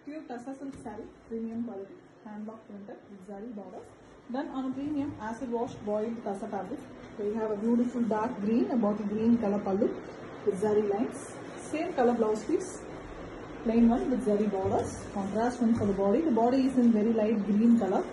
Pure Tassa silk saree, premium quality, hand block printed with zari borders. Done on a premium acid wash boiled Tassa fabric. We have a beautiful dark green, a bottle green color pallu with zari lines. Same color blouse piece, plain one with zari borders. Contrast one for the body. The body is in very light green color.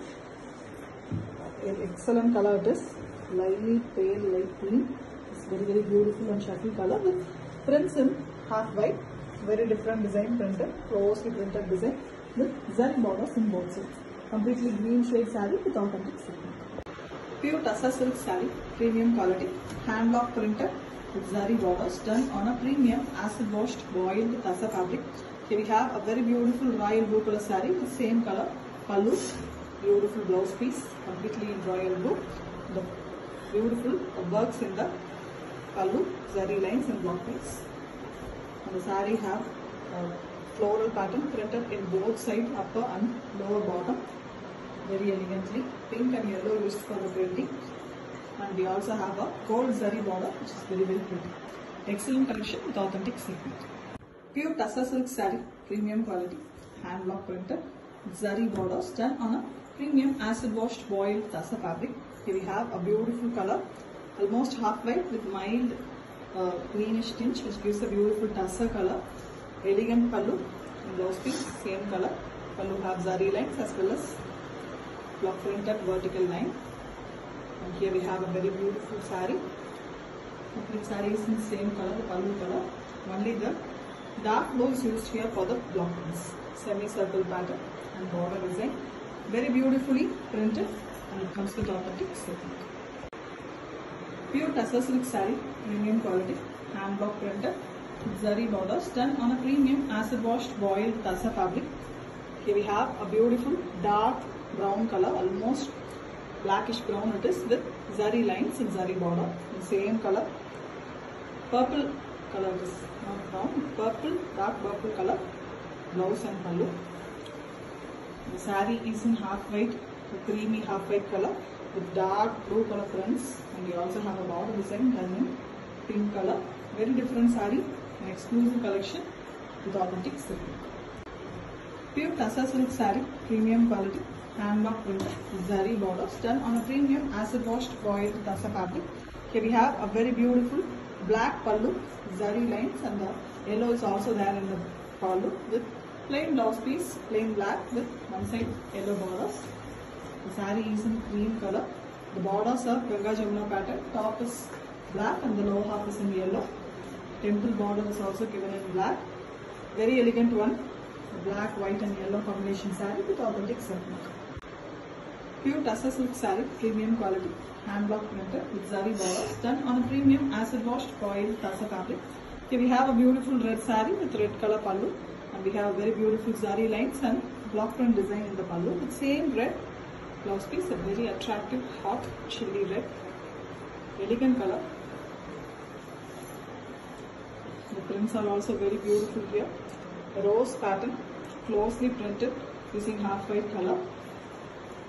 Excellent color it is. Light pale light green. It's very beautiful and shuttle color with prints in half white. Very different design printed, closely printed design with zari borders in both sides. Completely green shade saree with authentic silk. Pure Tassa silk saree, premium quality, hand block printed with zari borders done on a premium acid washed boiled Tassa fabric. Here we have a very beautiful royal blue color saree with same color pallu, beautiful blouse piece, completely in royal blue. The beautiful works in the pallu, zari lines and block piece. The saree have floral pattern printed in both sides, upper and lower bottom, very elegantly. Pink and yellow used for the printing, and we also have a gold zari border which is very pretty. Excellent collection with authentic silk. Pure Tassa silk saree, premium quality, hand block printed with zari borders done on a premium acid washed boiled Tassa fabric. Here we have a beautiful color, almost half white with mild greenish tinge, which gives a beautiful Tassa color. Elegant pallu and blouse piece, same color. Pallu have zari lines as well as block printed vertical line. And here we have a very beautiful saree. Complete saree is in same color, the pallu color. Only the dark blue is used here for the block prints. Semi-circle pattern and border design. Very beautifully printed, and it comes with authentic silk. Pure Tassa silk saree, premium quality, hand block printed with zari borders done on a premium acid washed boiled Tassa fabric. Here we have a beautiful dark brown color, almost blackish brown it is, with zari lines and zari border. The same color, purple color it is, not brown, purple, dark purple color, blouse and pallu. The saree is in half white, a creamy half white color with dark blue color prints, and we also have a border design done in pink color. Very different saree, an exclusive collection with authentic silk. Pure Tassa silk saree, premium quality, hand block printed with zari borders done on a premium acid washed boiled Tassa fabric. Here we have a very beautiful black pallu, zari lines, and the yellow is also there in the pallu with plain blouse piece, plain black with one side yellow borders. The saree is in cream color. The borders are Ganga Jamuna pattern. Top is black and the lower half is in yellow. Temple border is also given in black. Very elegant one. Black, white and yellow combination saree with authentic silk. Pure Tassa silk saree, premium quality, hand block printed with zari borders done on a premium acid washed boiled Tassa fabric. Here we have a beautiful red saree with red color pallu, and we have very beautiful zari lines and block print design in the pallu with same red blouse piece, a very attractive hot chilli red, elegant color. The prints are also very beautiful here. A rose pattern, closely printed using half white color.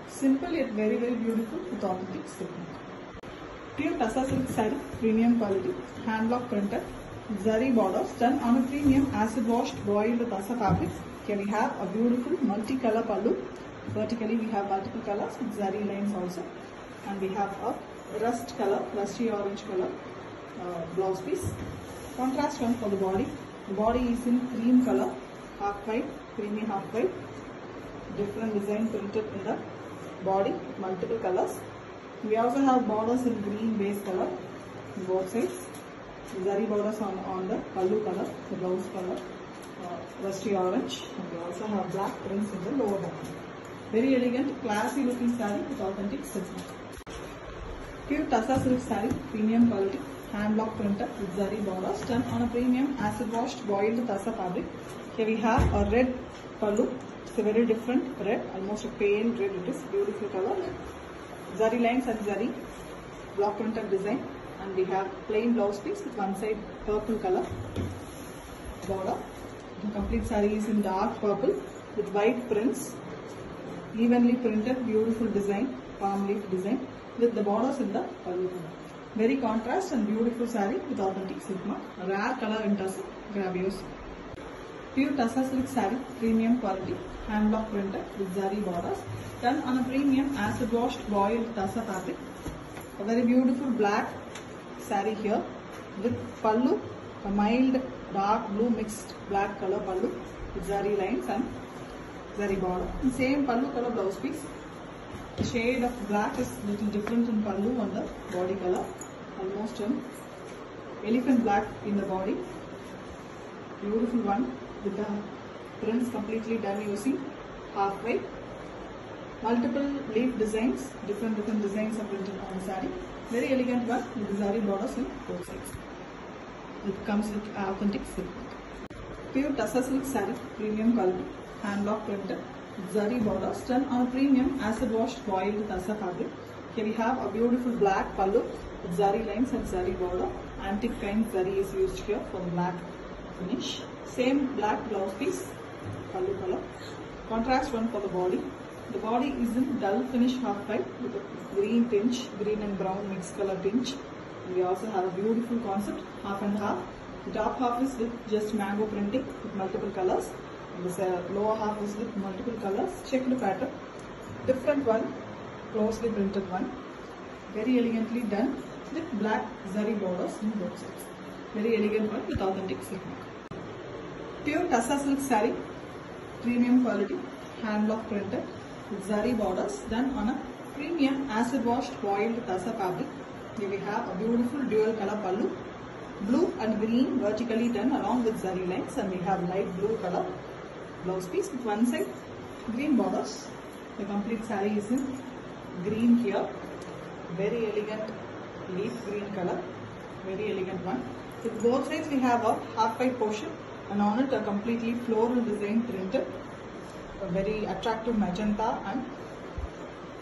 Simple yet very beautiful with authentic silk. Pure Tassa silk saree, premium quality, hand block printed, zari borders done on a premium acid washed boiled Tassa fabric. Here we have a beautiful multi-color pallu. Vertically we have multiple colors with zari lines also, and we have a rust color, rusty orange color blouse piece. Contrast one for the body. The body is in cream color, half white, creamy half white. Different design printed in the body, multiple colors. We also have borders in green base color on both sides. Zari borders on the pallu color, the blouse color, rusty orange, and we also have black prints in the lower bottom. Very elegant, classy looking saree with authentic silk. Pure Tassa silk saree, premium quality, hand block printed with zari borders done on a premium acid washed boiled Tassa fabric. Here we have a red pallu. It's a very different red, almost a pale red it is, beautiful color. Zari lines and zari block printed design, and we have plain blouse piece with one side purple color border. The complete saree is in dark purple with white prints. Evenly printed, beautiful design, palm leaf design with the borders in the pallu color. Very contrast and beautiful saree with authentic silk mark. A rare color in Tassa, grab yours. Pure Tassa silk saree, premium quality, hand block printed with zari borders, done on a premium acid washed boiled Tassa fabric. A very beautiful black saree here with pallu, a mild dark blue mixed black color pallu with zari lines and zari border. And same pallu color blouse piece. The shade of black is little different in pallu on the body color, almost an elephant black in the body. Beautiful one with the prints completely done using half white. Multiple leaf designs, different designs are printed on the saree. Very elegant one with the zari borders in both sides. It comes with authentic silk. Pure Tassa silk saree, premium quality, hand block printed with zari borders done on a premium acid washed boiled Tassa fabric. Here we have a beautiful black pallu with zari lines and zari border. Antique kind zari is used here for the black finish. Same black blouse piece, pallu color. Contrast one for the body. The body is in dull finish half white with a green tinge, green and brown mixed color tinge. We also have a beautiful concept, half and half. The top half is with just mango printing with multiple colors. And the lower half is with multiple colors, checked pattern. Different one, closely printed one. Very elegantly done with black zari borders in both sides. Very elegant one with authentic silk mark. Pure Tassa silk saree, premium quality, hand block printed with zari borders done on a premium acid washed boiled Tassa fabric. Here we have a beautiful dual color pallu, blue and green vertically done along with zari lines, and we have light blue color blouse piece with one side green borders. The complete saree is in green here. Very elegant leaf green color. Very elegant one. With both sides we have a half white portion, and on it a completely floral design printed. A very attractive magenta and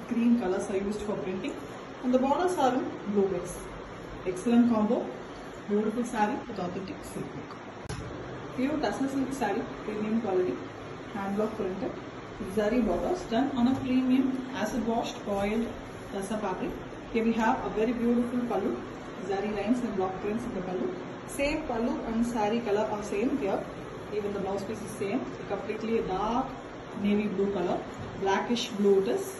green colors are used for printing, and the borders are in blue base. Excellent combo. Beautiful saree with authentic silk work. Pure Tassa silk saree, premium quality, hand block printed with zari borders done on a premium acid washed boiled Tassa fabric. Here we have a very beautiful pallu, zari lines and block prints in the pallu. Same pallu and saree color are same here. Even the blouse piece is same. Completely a dark navy blue color. Blackish blue it is,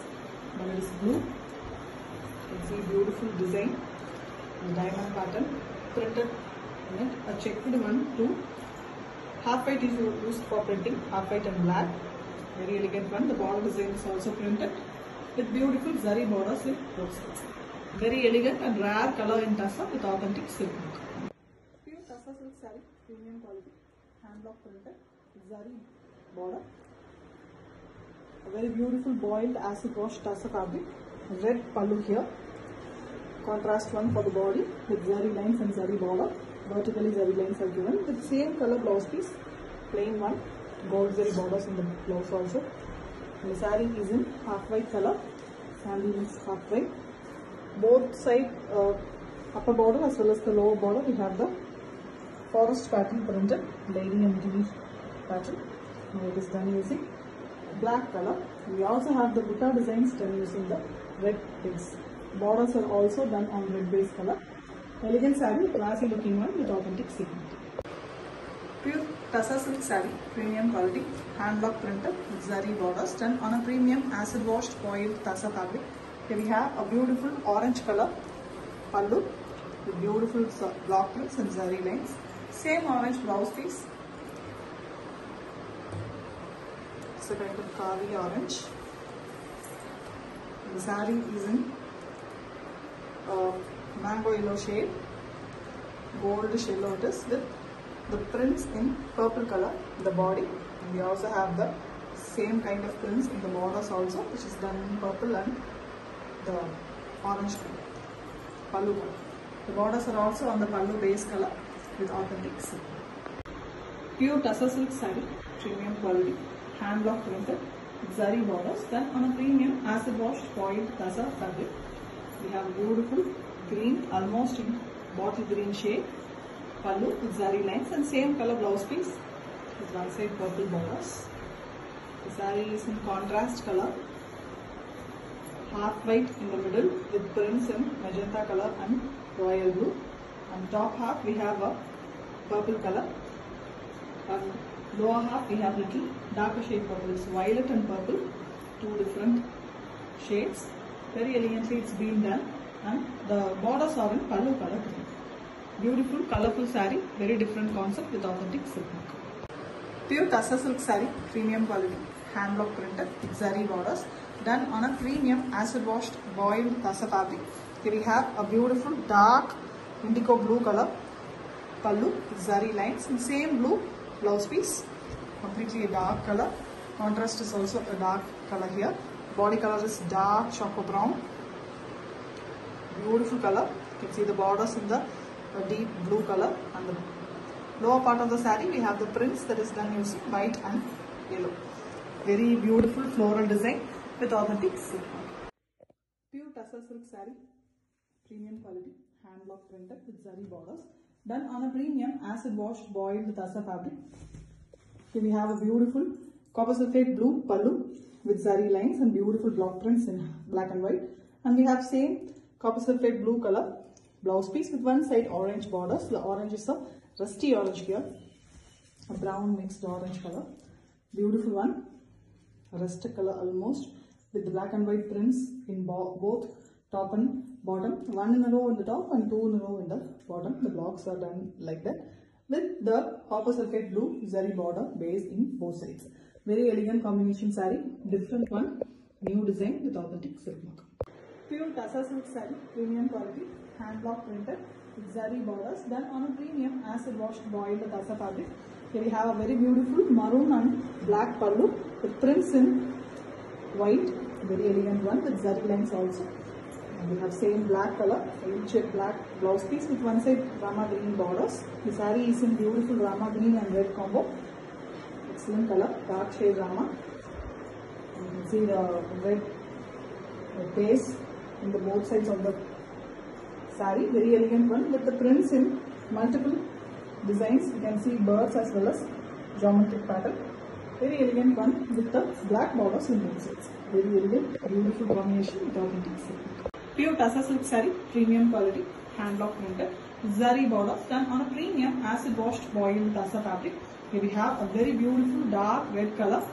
but it is blue. You can see beautiful design. The diamond pattern printed in it. A checked one too. Half white is used for printing. Half white and black. Very elegant one. The border design is also printed with beautiful zari borders in both sides. Very elegant and rare color in Tassa with authentic silk work. Pure Tassa silk saree, premium quality, hand block printed with zari border. A very beautiful boiled acid wash Tassa fabric. Red pallu here. Contrast one for the body with zari lines and zari border. Vertically zari lines are given with same color blouse piece. Plain one. Gold zari borders in the blouse also. And the saree is in half white color. Saree is half white. Both side upper border as well as the lower border we have the forest pattern printed, lady and deer pattern. Now it is done using black color. We also have the butta designs done using the red base. Borders are also done on red base color. Elegant saree, classy looking one with authentic silk. Pure Tassa silk saree, premium quality, hand block printed with zari borders done on a premium acid washed boiled Tassa fabric. Here we have a beautiful orange color pallu with beautiful block prints and zari lines. Same orange blouse piece. It's a kind of kavi orange. The saree is in mango yellow shade, goldish yellow it is, with the prints in purple color in the body. And we also have the same kind of prints in the borders also, which is done in purple and the orange color, pallu color. The borders are also on the pallu base color with authentic silk. Pure Tassa silk saree, premium quality, hand block printed with zari borders done on a premium acid washed boiled Tassa fabric. We have beautiful green, almost in bottle green shade, pallu with zari lines and same color blouse piece with one side purple borders. The saree is in contrast color, half white in the middle with prints in magenta color and royal blue. On top half we have a purple color and Lower half we have little darker shade purple. It's violet and purple, two different shades. Very elegantly it's been done, and the borders are in pallu color. Beautiful colorful saree, very different concept with authentic silk work. Pure Tassa silk saree, premium quality, hand block printed with zari borders, done on a premium acid washed boiled Tassa fabric. Here we have a beautiful dark indigo blue color pallu with zari lines, and same blue blouse piece, completely a dark color. Contrast is also a dark color here. Body color is dark choco brown. Beautiful color. You can see the borders in the deep blue color, and the lower part of the saree we have the prints that is done using white and yellow. Very beautiful floral design with authentic silk. Pure Tassa silk saree, premium quality, hand block printed with zari borders, done on a premium acid washed boiled Tassa fabric. Here we have a beautiful copper sulphate blue pallu with zari lines and beautiful block prints in black and white, and we have same copper sulphate blue color blouse piece with one side orange borders. The orange is a rusty orange here, a brown mixed orange color. Beautiful one, a rustic color almost, with the black and white prints in both top and bottom. One in a row in the top and two in a row in the bottom. The blocks are done like that with the copper sulphate blue zari border base in both sides. Very elegant combination saree, different one, new design with authentic silk mark. Pure Tassa silk saree, premium quality, hand block printed with zari borders, done on a premium acid washed boiled Tassa fabric. Here we have a very beautiful maroon and black pallu with prints in white, very elegant one with zari lines also. And we have same black color, inch black blouse piece with one side rama green borders. The saree is in beautiful rama green and red combo. Excellent color, dark shade rama. You can see the red base in the both sides of the saree, very elegant one with the prints in multiple designs. You can see birds as well as geometric pattern. Very elegant one with the black borders in both sides. Very elegant, beautiful combination with authentic silk. Pure Tassa silk saree, premium quality, hand block printed, zari borders, done on a premium acid washed boiled Tassa fabric. Here we have a very beautiful dark red color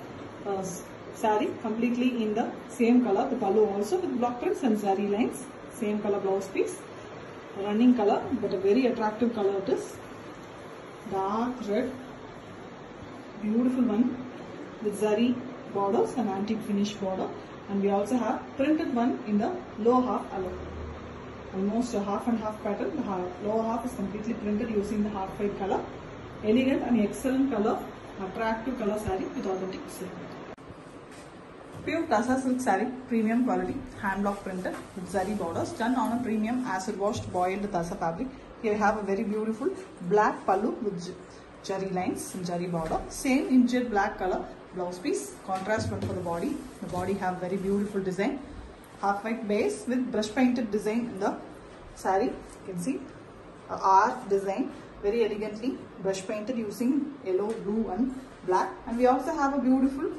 saree, completely in the same color, the pallu also with block prints and zari lines. Same color blouse piece, running color, but a very attractive color it is. Dark red, beautiful one with zari borders and antique finish border, and we also have printed one in the lower half alone. Almost a half and half pattern. The lower half is completely printed using the half white color. Elegant and excellent color, attractive color saree with authentic silk. Pure Tassa silk saree, premium quality, hand block printed with zari borders, done on a premium acid washed boiled Tassa fabric. Here we have a very beautiful black pallu with zari lines and zari border. Same injet black color blouse piece, contrast one for the body. The body have very beautiful design, half white base with brush painted design in the saree. You can see a art design, very elegantly brush painted using yellow, blue and black. And we also have a beautiful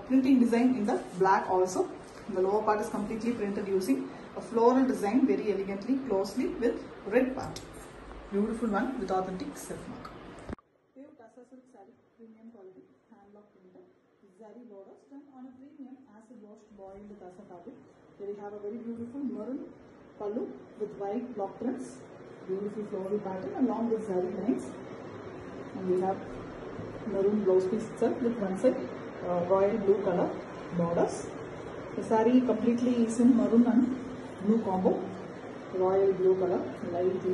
printing design in the black also. The lower part is completely printed using a floral design, very elegantly, closely with red part. Beautiful one with authentic silk mark. Pure Tassa silk saree, premium quality, hand block printed, zari borders, done on a premium acid washed boiled Tassa fabric. Here we have a very beautiful maroon pallu with white block prints, beautiful floral pattern along with zari lines. And we have maroon blouse piece itself with one side royal blue color borders. The saree completely is in maroon and blue combo, royal blue color, light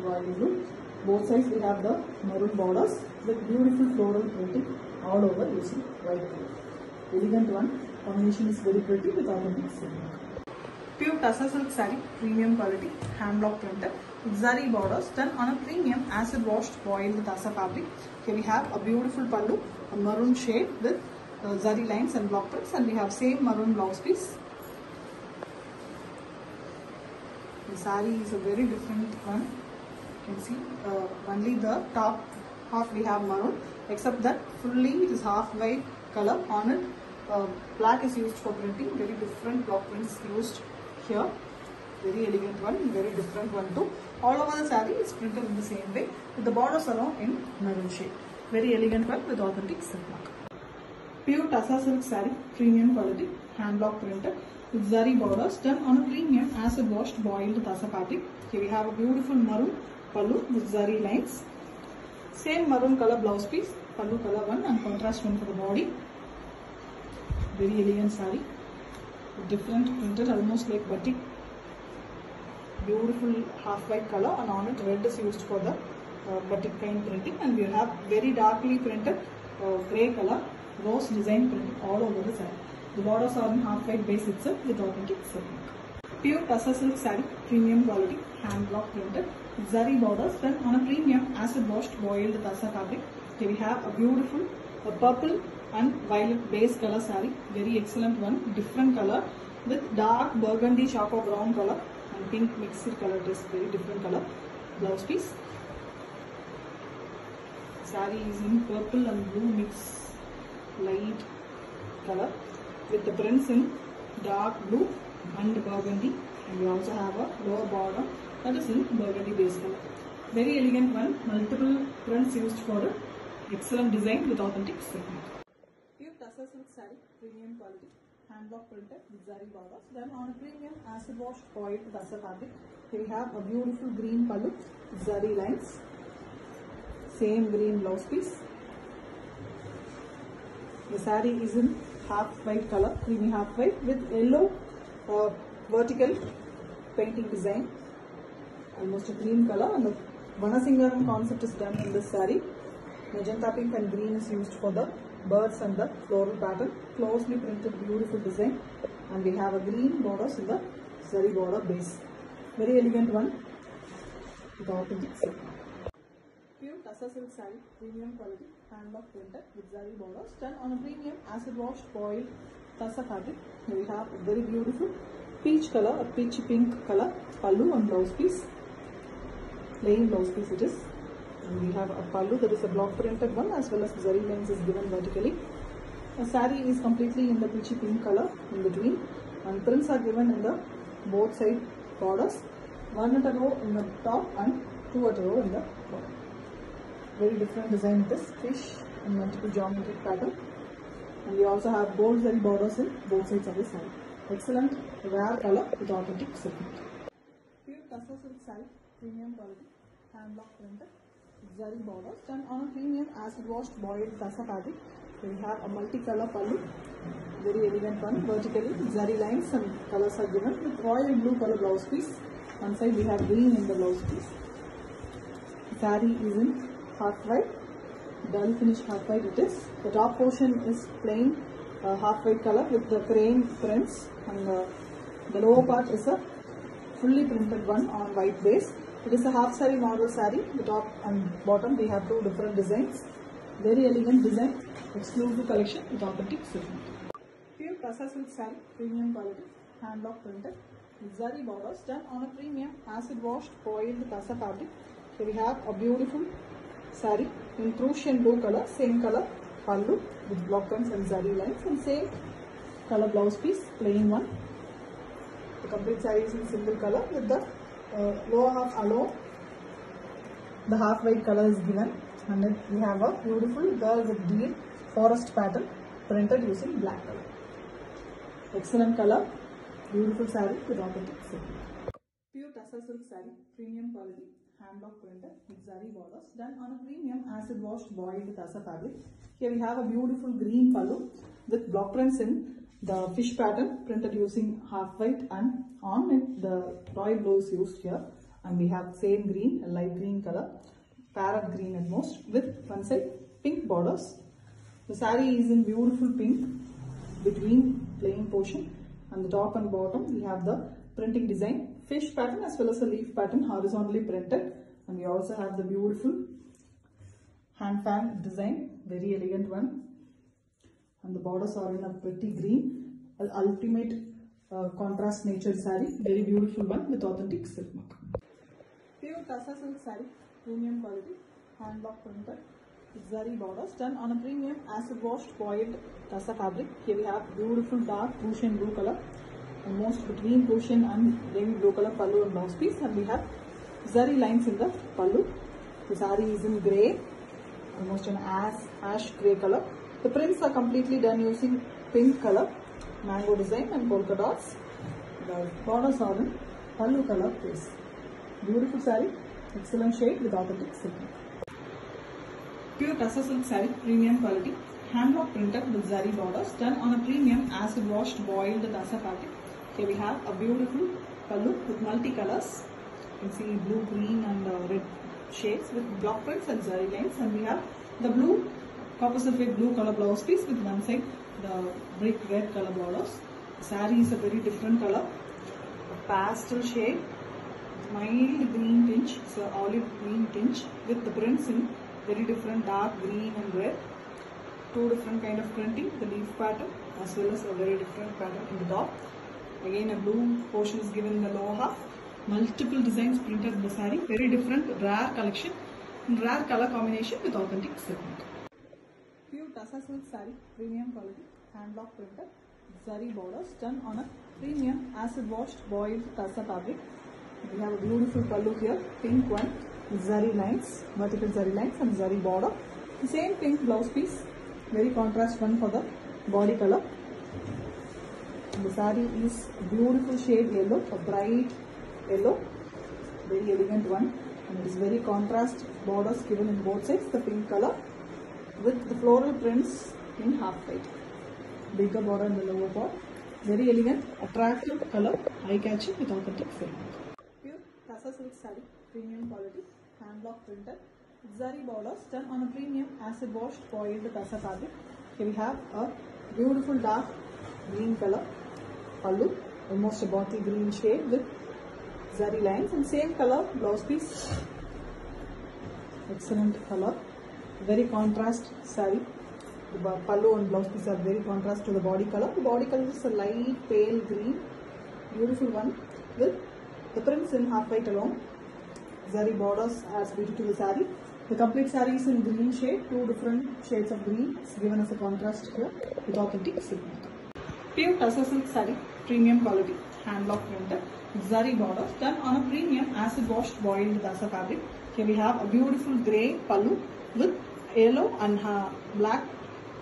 royal blue. Both sides we have the maroon borders with beautiful floral printing all over using white color. Elegant one, combination is very pretty with authentic silk. Pure Tassa silk saree, premium quality, hand block printed with zari borders, done on a premium acid washed boiled Tassa fabric. Here we have a beautiful pallu, a maroon shade with zari lines and block prints, and we have same maroon blouse piece. The saree is a very different one. You can see only the top half we have maroon, except that fully it is half white color on it. Black is used for printing, very different block prints used here. Very elegant one, very different one too. All over the saree is printed in the same way with the borders along in maroon shade. Very elegant one with authentic silk mark. Pure Tassa silk saree, premium quality, hand block printed with zari borders done on a premium acid washed boiled Tassa fabric. Here we have a beautiful maroon pallu with zari lines. Same maroon color blouse piece, pallu color one and contrast one for the body. Very elegant saree. Different printed, almost like batik. Beautiful half white color and on it red is used for the batik kind printing, and we have very darkly printed grey color rose design printing all over the saree. The borders are in half white base itself with authentic silk. Pure Tassa silk saree, premium quality, hand block printed with zari borders done on a premium acid washed boiled Tassa fabric. Here we have a beautiful purple and violet base color saree, very excellent one, different color with dark burgundy choco brown color and pink mixed color dress, very different color blouse piece. Saree is in purple and blue mix light color with the prints in dark blue and burgundy, and we also have a lower border that is in burgundy base color. Very elegant one, multiple prints used for it. Excellent design with authentic silk. Pure Tassa silk saree, premium quality, hand block printed with zari borders done on a premium acid washed boiled Tassa fabric. Here we have a beautiful green pallu, zari lines, same green blouse piece. The saree is in half white color, creamy half white with yellow vertical painting design, almost a cream color, and the Vanasingaram concept is done in this saree. Magenta pink and green is used for the birds and the floral pattern, closely printed beautiful design, and we have a green borders in the zari border base. Very elegant one with authentic silk. Pure Tassa silk saree, premium quality, hand block printed with zari borders done on a premium acid washed boiled Tassa fabric. Here we have a very beautiful peach color, a peachy pink color pallu and blouse piece, plain blouse piece it is. And we have a pallu that is a block printed one, as well as zari lines is given vertically. The saree is completely in the peachy pink color in between, and prints are given in the both side borders, one at a row in the top and two at a row in the bottom. Very different design with this fish and multiple geometric pattern, and we also have gold zari borders in both sides of the saree. Excellent rare color with authentic silk. Pure Tassa silk saree, premium quality, hand block printed zari borders done on a premium acid washed boiled Tassa fabric. Here we have a multicolor pallu, very elegant one, vertically zari lines and colors are given with royal blue color blouse piece. One side we have green in the blouse piece. Saree is in half white, dull finish half white it is. The top portion is plain half white color with the crane prints, and the lower part is a fully printed one on white base. It is a half saree model saree. The top and bottom we have two different designs. Very elegant design, exclusive collection with authentic silk. Pure Tassa silk saree, premium quality, hand block printed with zari borders done on a premium acid washed boiled Tassa fabric. Here we have a beautiful saree in Prussian blue color, same color pallu with block prints and zari lines, and same color blouse piece, plain one. The complete saree is in single color with the lower half alone. The half white color is given, and then we have a beautiful girl with deer forest pattern printed using black color. Excellent color, beautiful saree with authentic silk. Pure Tassa silk saree, premium quality, hand block printed with zari borders done on a premium acid washed boiled Tassa fabric. Here we have a beautiful green pallu with block prints in the fish pattern printed using half white, and on it the royal blue is used here, and we have same green, a light green color, parrot green at most, with one side pink borders. The saree is in beautiful pink between plain portion, and the top and bottom we have the printing design, fish pattern as well as a leaf pattern horizontally printed, and we also have the beautiful hand fan design, very elegant one, and the borders are in a pretty green, ultimate contrast nature saree, very beautiful one with authentic silk mark. Pure Tassa silk saree, premium quality, hand block printed with zari borders done on a premium acid washed boiled Tassa fabric. Here we have beautiful dark Prussian blue color, almost between Prussian and navy blue color pallu and blouse piece, and we have zari lines in the pallu. The saree is in grey almost an ash grey color. The prints are completely done using pink color, mango design and polka dots. The borders are in pallu color base. Beautiful saree, excellent shade with authentic silk. Pure tussar silk saree, premium quality, hand block printed with zari borders, done on a premium acid washed boiled tussar fabric. Here we have a beautiful pallu with multi-colors. You can see blue, green and red shades with block prints and zari lines, and we have the blue copper sulphate blue color blouse piece with one side the brick red color borders. Saree is a very different color, a pastel shade, mild green tinge, so olive green tinge with the prints in very different dark green and red. Two different kind of printing, the leaf pattern as well as a very different pattern in the top. Again a blue portion is given in the lower half. Multiple designs printed in the saree, very different, rare collection, rare color combination with authentic silk. Pure tussar silk saree, premium quality, hand block printed, zari borders, done on a premium acid washed boiled tussar fabric. We have a beautiful pallu here, pink one, zari lines, vertical zari lines and zari border. The same pink blouse piece, very contrast one for the body color. The saree is beautiful shade yellow, a bright yellow, very elegant one, and it is very contrast borders given in both sides, the pink color with the floral prints in half white. Bigger border in the lower part, very elegant, attractive color, eye-catching with authentic silk. Pure tussar silk saree, premium quality, hand block printed, zari borders, done on a premium acid washed boiled tussar fabric. Here we have a beautiful dark green color pallu, almost a bottle green shade with zari lines, and same color blouse piece. Excellent color, very contrast saree. The pallu and blouse piece are very contrast to the body color. The body color is a light pale green, beautiful one with the prints in half white alone. Zari borders adds beauty to the saree. The complete saree is in green shade, two different shades of green is given as a contrast here with authentic silk. Pure tussar silk saree, premium quality, hand block printed, zari borders, done on a premium acid washed boiled tussar fabric. Here we have a beautiful grey pallu with yellow and black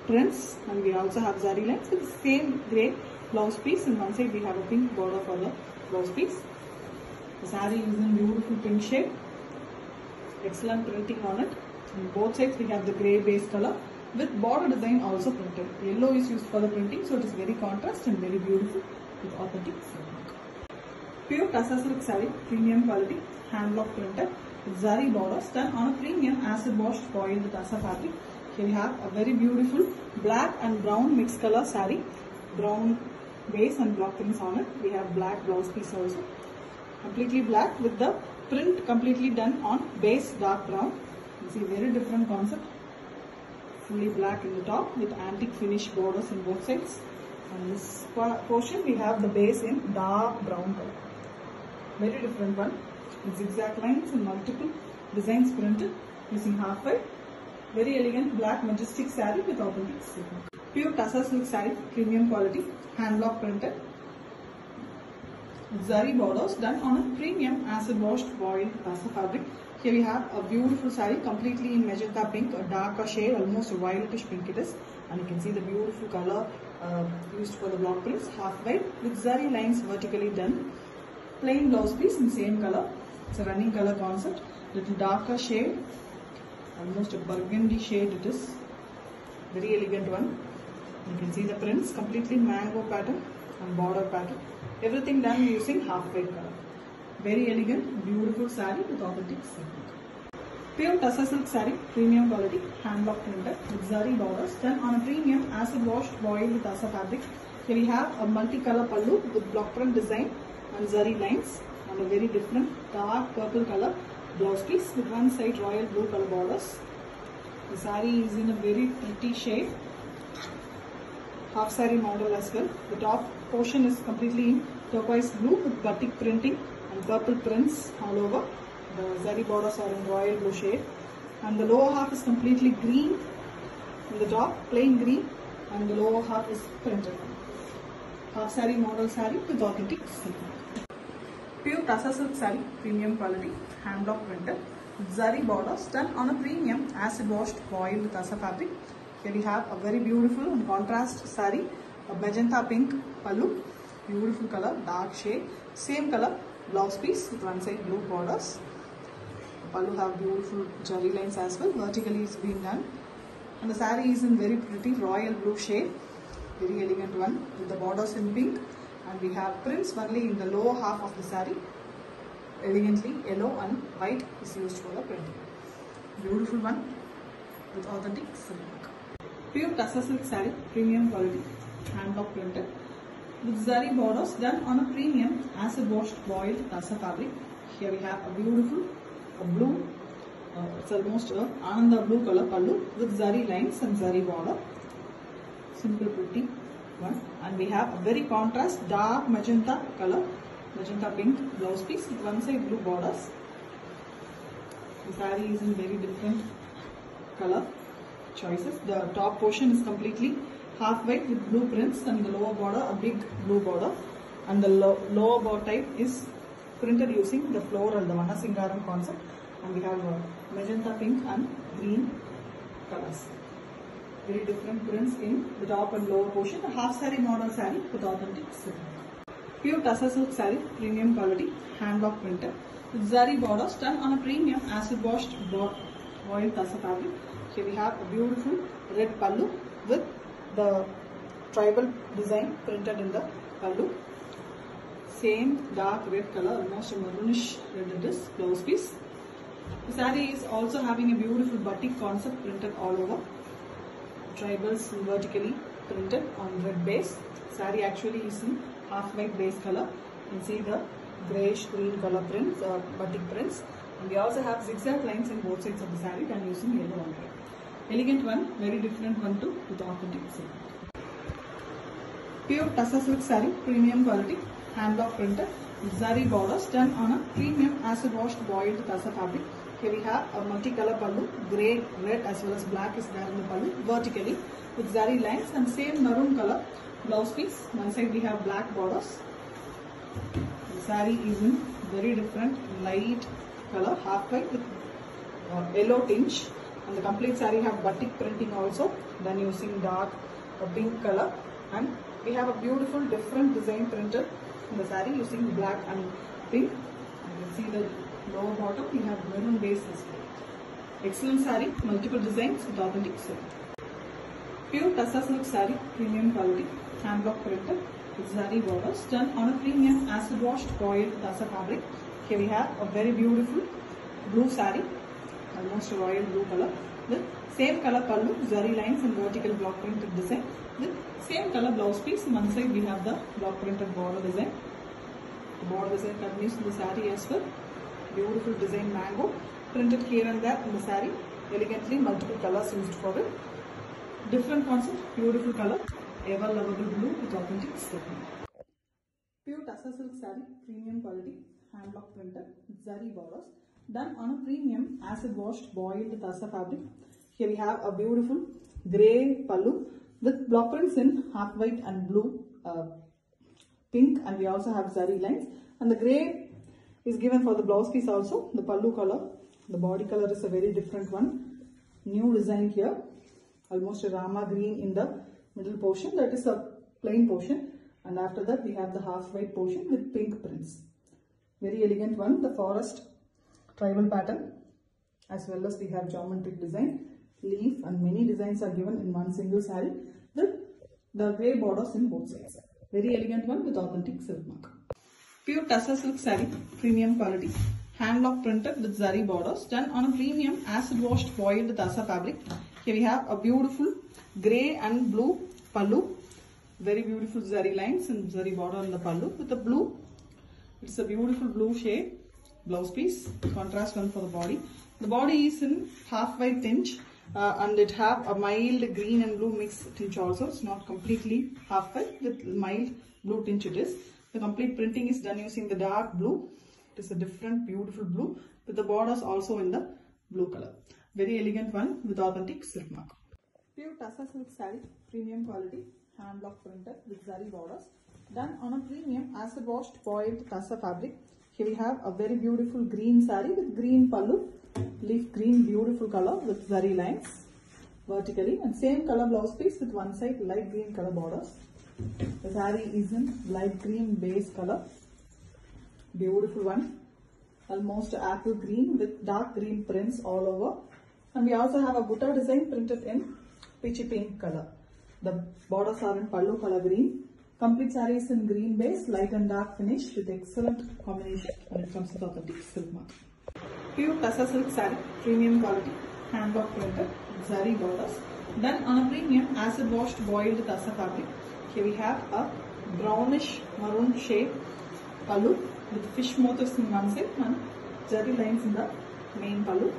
prints, and we also have zari lines with the same grey blouse piece. On one side we have a pink border for the blouse piece. The saree is in beautiful pink shade, excellent printing on it. On both sides we have the grey base color with border design also printed. Yellow is used for the printing, so it is very contrast and very beautiful with authentic silk. Pure tussar silk saree, premium quality, hand block printed, zari borders, done on a premium acid washed boiled tussar fabric. Here we have a very beautiful black and brown mixed color saree, brown base and block prints on it. We have black blouse piece also, completely black with the print completely done on base dark brown. You see very different concept, fully black in the top with antique finish borders in both sides. And this portion we have the base in dark brown color, very different one with zigzag lines and multiple designs printed using half white. Very elegant black majestic saree with authentic silk. Pure tussar silk saree, premium quality, hand block printed, zari borders, done on a premium acid washed boiled tussar fabric. Here we have a beautiful saree completely in magenta pink, a darker shade, almost a violetish pink it is, and you can see the beautiful color used for the block prints, half white with zari lines vertically done. Plain blouse piece in same color. It's a running color concept, little darker shade, almost a burgundy shade it is, very elegant one. You can see the prints completely mango pattern and border pattern, everything done using half white color. Very elegant, beautiful saree with authentic silk. Pure tussar silk saree, premium quality, hand block printed with zari borders, done on a premium acid washed boiled tussar fabric. Here we have a multicolor pallu with block print design and zari lines, and a very different dark purple color blouse piece with one side royal blue color borders. The saree is in a very pretty shade, half saree model as well. The top portion is completely in turquoise blue with batik printing and purple prints all over. The zari borders are in royal blue shade, and the lower half is completely green in the top, plain green, and the lower half is printed. Half saree model saree with authentic silk. Pure tussar silk saree, premium quality, hand block printed, zari borders done on a premium acid washed boiled tassa fabric. Here we have a very beautiful and contrast saree, a magenta pink pallu, beautiful color, dark shade, same color blouse piece with one side blue borders. Pallu have beautiful jari lines as well, vertically it's been done. And the saree is in very pretty royal blue shade, very elegant one with the borders in pink. And we have prints only in the lower half of the saree. Elegantly yellow and white is used for the printing. Beautiful one with authentic silk. Pure tussar silk saree, premium quality, hand block printed with zari borders done on a premium acid washed boiled tussar fabric. Here we have a beautiful blue, it's almost a Ananda blue color pallu with zari lines and zari border. Simple pretty one. And we have a very contrast dark magenta color, magenta pink blouse piece with one side blue borders. The saree is in very different color choices. The top portion is completely half white with blue prints and the lower border a big blue border, and the lower border type is printed using the floral, the Vanasingaram concept, and we have magenta pink and green colors. Very different prints in the top and lower portion. A half saree model saree with authentic silk. Pure tussar silk saree, premium quality, hand block printed with zari borders done on a premium acid washed boiled tussar fabric. Here we have a beautiful red pallu with the tribal design printed in the pallu. Same dark red color, almost a maroonish red it is, blouse piece. The saree is also having a beautiful batik concept printed all over. Tribals vertically printed on red base. Saree actually is in half white base color. You can see the greyish green color prints, batik prints. And we also have zigzag lines in both sides of the saree and using yellow and red. Elegant one, very different one too with authentic silk. Pure tussar silk saree, premium quality, hand block printed with zari borders done on a premium acid washed boiled tussar fabric. Here we have a multicolor pallu, grey, red as well as black is there in the pallu vertically with zari lines and same maroon color blouse piece. One side we have black borders. The saree is in very different light color, half white with yellow tinge, and the complete saree have batik printing also done using dark pink color, and we have a beautiful different design printed in the saree using black and pink. You can see the lower bottom we have maroon base as well. Excellent saree, multiple designs with authentic silk. Pure tussar silk saree, premium quality, hand block printed with zari borders done on a premium acid washed boiled tussar fabric. Here we have a very beautiful blue saree, almost a royal blue color with same color pallu, zari lines and vertical block printed design with same color blouse piece. One side we have the block printed border design. The border design continues in the saree as well. Beautiful design mango printed here and there in the saree. Elegantly multiple colors used for it. Different concept, beautiful color, ever lovable blue with authentic silk. Pure tussar silk saree, premium quality, hand block printed with zari borders done on a premium acid washed boiled tussar fabric. Here we have a beautiful grey pallu with block prints in half white and blue, pink, and we also have zari lines, and the grey is given for the blouse piece also. The pallu color, the body color is a very different one. New design here, almost a rama green in the middle portion, that is a plain portion, and after that we have the half white portion with pink prints. Very elegant one, the forest tribal pattern, as well as we have geometric design, leaf, and many designs are given in one single saree with the grey borders in both sides. Very elegant one with authentic silk mark. Pure tussar silk saree, premium quality, hand block printed with zari borders done on a premium acid washed boiled tussar fabric. Here we have a beautiful grey and blue pallu, very beautiful zari lines and zari border on the pallu with the blue. It's a beautiful blue shade blouse piece, contrast one for the body. The body is in half white tinge and it have a mild green and blue mixed tinge also. It's not completely half white, with mild blue tinge it is. The complete printing is done using the dark blue. It is a different beautiful blue with the borders also in the blue color. Very elegant one with authentic silk mark. Pure tussar silk saree, premium quality, hand block printed with zari borders done on a premium acid washed boiled tussar fabric. Here we have a very beautiful green saree with green pallu leaf green, beautiful color with zari lines vertically, and same color blouse piece with one side light green color borders. The saree is in light green base color, beautiful one, almost apple green with dark green prints all over, and we also have a butta design printed in peachy pink color. The borders are in pallu color green. Complete saree is in green base, light and dark finish with excellent combination when it comes to the authentic silk mark. Pure Tassa silk saree, premium quality, hand block printed, zari borders, done on a premium acid washed boiled Tassa fabric. Here we have a brownish maroon shade pallu with fish motifs in one side and zari lines in the main pallu,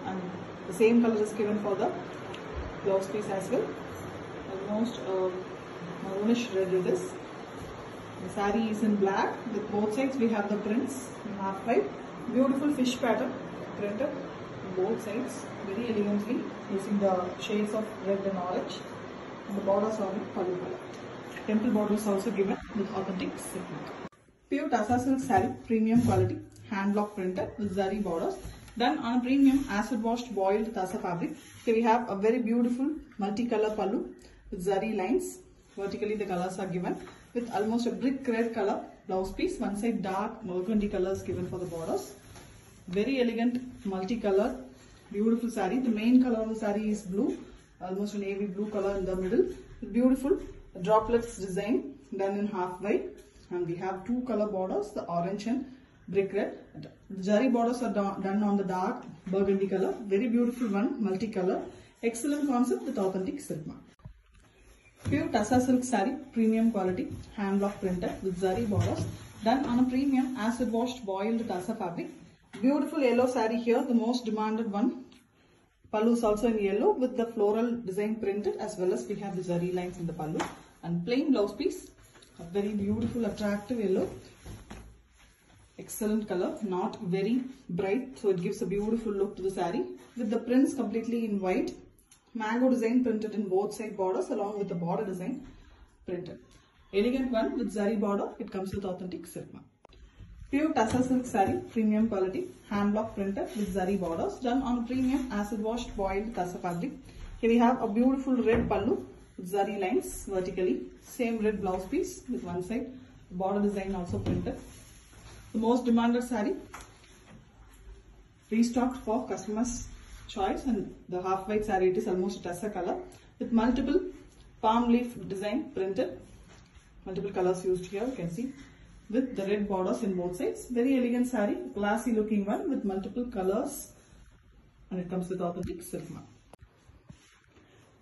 and the same color is given for the blouse piece as well. Almost maroonish red it is. The saree is in black with both sides we have the prints in half white. Beautiful fish pattern printed on both sides very elegantly using the shades of red and orange, and the borders are in pallu color. Temple borders also given with authentic silk mark. Pure Tassa silk saree, premium quality, hand block printed with zari borders, done on a premium acid washed boiled Tassa fabric. Here we have a very beautiful multicolor pallu with zari lines. Vertically the colors are given with almost a brick red color blouse piece. One side dark burgundy colors given for the borders. Very elegant multicolor, beautiful saree. The main color of the saree is blue, almost a navy blue color in the middle. Beautiful droplets design done in half white, and we have two color borders, the orange and brick red. The zari borders are done on the dark burgundy color. Very beautiful one, multicolor. Excellent concept with authentic silk mark. Pure Tassa silk saree, premium quality, hand block printed with zari borders, done on a premium acid washed boiled Tassa fabric. Beautiful yellow saree here, the most demanded one. Pallu is also in yellow with the floral design printed, as well as we have the zari lines in the pallu, and plain blouse piece, a very beautiful attractive yellow. Excellent color, not very bright, so it gives a beautiful look to the saree with the prints completely in white. Mango design printed in both side borders along with the border design printed. Elegant one with zari border, it comes with authentic silk mark. Pure Tassa silk saree, premium quality, hand block printed with zari borders, done on a premium acid washed boiled Tassa fabric. Here we have a beautiful red pallu with zari lines vertically, same red blouse piece with one side, border design also printed. The most demanded saree, restocked for customers' choice, and the half white saree, it is almost a Tassa color with multiple palm leaf design printed, multiple colors used here, you can see, with the red borders in both sides. Very elegant saree, classy looking one with multiple colors, and it comes with authentic silk mark.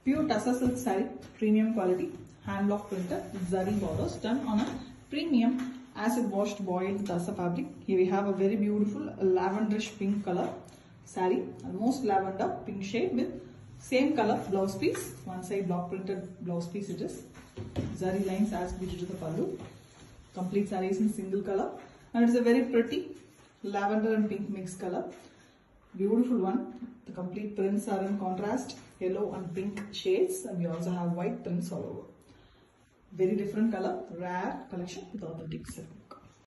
Pure Tassa silk saree, premium quality, hand block printed with zari borders, done on a premium acid washed boiled Tassa fabric. Here we have a very beautiful lavenderish pink color saree, almost lavender pink shade with same color blouse piece. One side block printed blouse piece it is. Zari lines as we did to the pallu. Complete saree is in single color, and it is a very pretty lavender and pink mixed color. Beautiful one. The complete prints are in contrast yellow and pink shades, and we also have white prints all over. Very different color, rare collection with authentic silk.